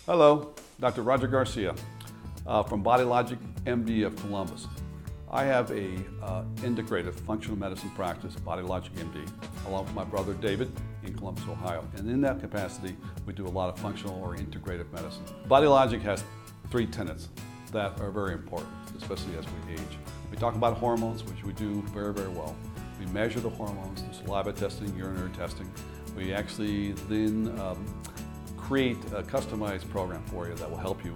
Hello, Dr. Roger Garcia from BodyLogic MD of Columbus. I have a integrative functional medicine practice, BodyLogic MD, along with my brother David in Columbus, Ohio. And in that capacity, we do a lot of functional or integrative medicine. BodyLogic has three tenets that are very important, especially as we age. We talk about hormones, which we do very, very well. We measure the hormones through saliva testing, urinary testing. We actually then create a customized program for you that will help you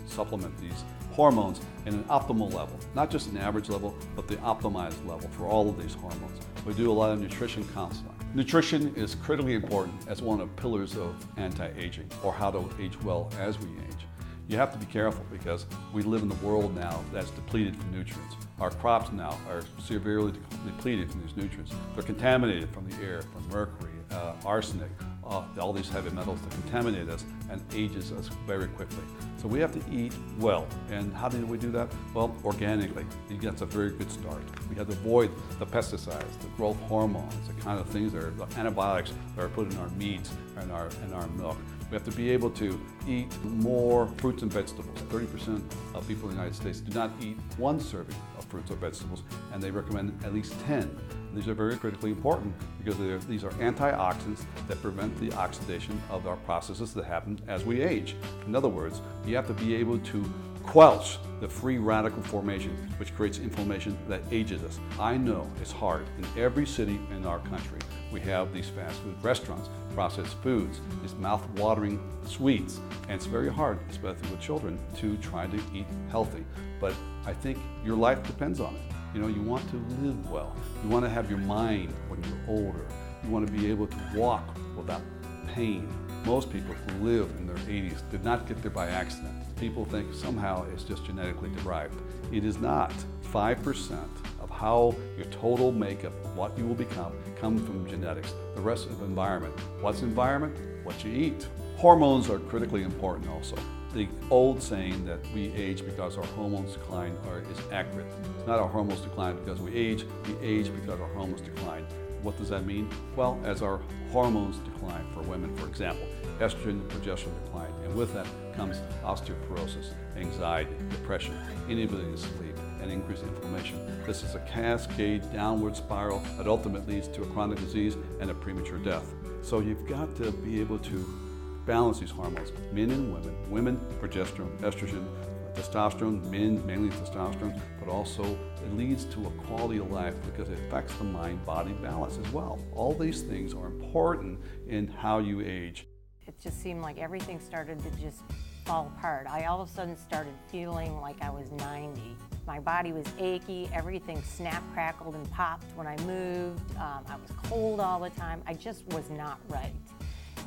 supplement these hormones in an optimal level, not just an average level, but the optimized level for all of these hormones. We do a lot of nutrition counseling. Nutrition is critically important as one of the pillars of anti-aging, or how to age well as we age. You have to be careful because we live in a world now that's depleted from nutrients. Our crops now are severely depleted from these nutrients. They're contaminated from the air, from mercury, arsenic, all these heavy metals that contaminate us and ages us very quickly. So we have to eat well. And how do we do that? Well, organically. That's a very good start. We have to avoid the pesticides, the growth hormones, the kind of things that are the antibiotics that are put in our meats and our milk. We have to be able to eat more fruits and vegetables. 30% of people in the United States do not eat one serving of fruits or vegetables, and they recommend at least 10. And these are very critically important because these are antioxidants that prevent the oxidation of our processes that happen as we age. In other words, you have to be able to quelch the free radical formation, which creates inflammation that ages us. I know it's hard. In every city in our country, we have these fast food restaurants, processed foods, these mouth-watering sweets, and it's very hard, especially with children, to try to eat healthy. But I think your life depends on it. You know, you want to live well. You want to have your mind when you're older. You want to be able to walk without pain. Most people who live in their 80s did not get there by accident. People think somehow it's just genetically derived. It is not. 5% of how your total makeup, what you will become, comes from genetics. The rest of environment. What's environment? What you eat. Hormones are critically important also. The old saying that we age because our hormones decline is accurate. It's not our hormones decline because we age because our hormones decline. What does that mean? Well, as our hormones decline for women, for example, estrogen and progesterone decline, and with that comes osteoporosis, anxiety, depression, inability to sleep, and increased inflammation. This is a cascade downward spiral that ultimately leads to a chronic disease and a premature death. So you've got to be able to balance these hormones, men and women. Women, progesterone, estrogen, testosterone, men, mainly testosterone, but also it leads to a quality of life because it affects the mind-body balance as well. All these things are important in how you age. It just seemed like everything started to just fall apart. I all of a sudden started feeling like I was 90. My body was achy, everything snapped, crackled, and popped when I moved. I was cold all the time. I just was not right.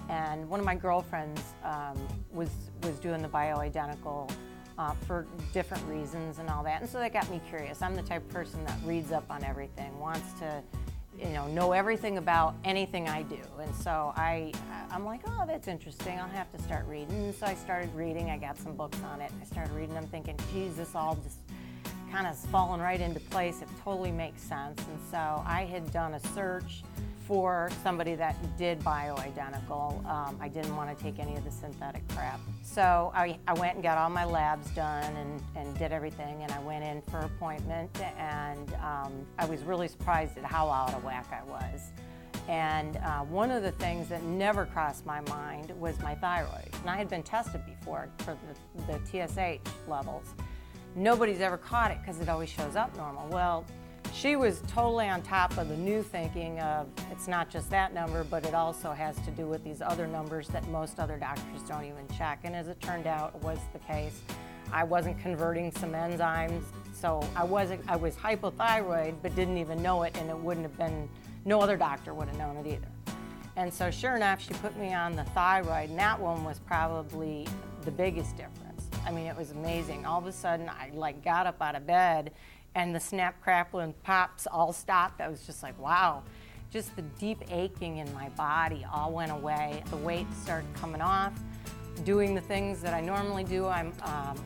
And one of my girlfriends was doing the bioidentical for different reasons and all that, and so that got me curious. I'm the type of person that reads up on everything, wants to know everything about anything I do, and so I'm like, oh, that's interesting, I'll have to start reading. And so I started reading, I got some books on it, I started reading them thinking, geez, this all just kind of fallen right into place, it totally makes sense. And so I had done a search for somebody that did bioidentical. I didn't want to take any of the synthetic crap. So I went and got all my labs done and did everything, and I went in for an appointment, and I was really surprised at how out of whack I was. And one of the things that never crossed my mind was my thyroid. And I had been tested before for the TSH levels. Nobody's ever caught it because it always shows up normal. Well, she was totally on top of the new thinking of it's not just that number, but it also has to do with these other numbers that most other doctors don't even check. And as it turned out, it was the case. I wasn't converting some enzymes, so I was hypothyroid, but didn't even know it, and it wouldn't have been, no other doctor would have known it either. And so sure enough, she put me on the thyroid, and that one was probably the biggest difference. I mean, it was amazing. All of a sudden, I got up out of bed, and the snap, crackle, and pops all stopped. I was just like, wow. Just the deep aching in my body all went away. The weight started coming off. Doing the things that I normally do, I'm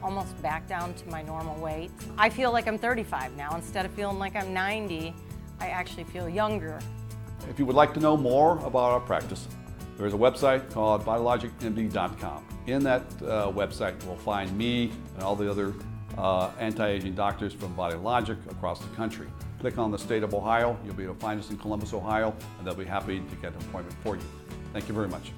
almost back down to my normal weight. I feel like I'm 35 now. Instead of feeling like I'm 90, I actually feel younger. If you would like to know more about our practice, there is a website called bodylogicmd.com. In that website, you will find me and all the other anti-aging doctors from Body Logic across the country. Click on the state of Ohio. You'll be able to find us in Columbus, Ohio, and they'll be happy to get an appointment for you. Thank you very much.